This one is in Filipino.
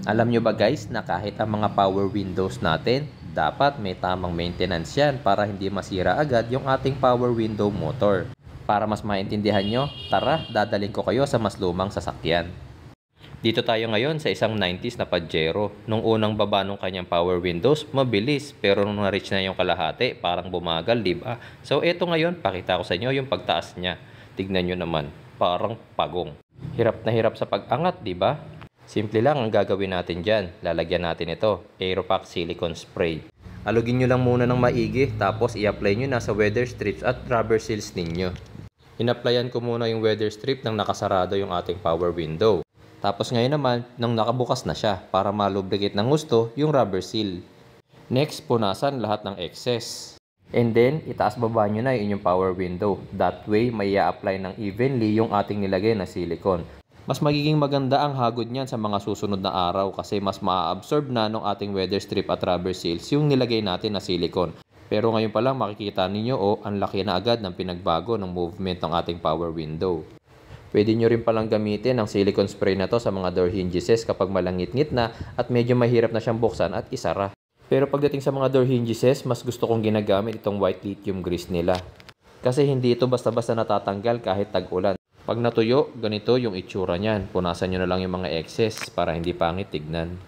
Alam nyo ba guys na kahit ang mga power windows natin, dapat may tamang maintenance yan para hindi masira agad yung ating power window motor. Para mas maintindihan nyo, tara dadaling ko kayo sa mas lumang sasakyan. Dito tayo ngayon sa isang 90s na Pajero. Nung unang baba nung kanyang power windows, mabilis. Pero nung na-reach na yung kalahati, parang bumagal, diba? So eto ngayon, pakita ko sa inyo yung pagtaas niya. Tignan nyo naman, parang pagong. Hirap na hirap sa pag-angat, diba? Simple lang ang gagawin natin dyan. Lalagyan natin ito, Aeropack Silicone Spray. Alugin nyo lang muna ng maigi, tapos i-apply nyo na sa weather strips at rubber seals ninyo. In-applyan ko muna yung weather strip nang nakasarado yung ating power window. Tapos ngayon naman, nang nakabukas na siya para malubricate ng gusto yung rubber seal. Next, punasan lahat ng excess. And then, itaas baba nyo na yung inyong power window. That way, may i-apply ng evenly yung ating nilagay na silicone. Mas magiging maganda ang hagod niyan sa mga susunod na araw kasi mas maa-absorb na ng ating weather strip at rubber seals yung nilagay natin na silicone. Pero ngayon pa lang makikita ninyo ang laki na agad ng pinagbago ng movement ng ating power window. Pwede nyo rin palang gamitin ang silicone spray na to sa mga door hinges kapag malangit-ngit na at medyo mahirap na siyang buksan at isara. Pero pagdating sa mga door hinges, mas gusto kong ginagamit itong white lithium grease nila. Kasi hindi ito basta-basta natatanggal kahit tag-ulan. Pag natuyo, ganito yung itsura niyan. Punasan nyo na lang yung mga excess para hindi pangit tignan.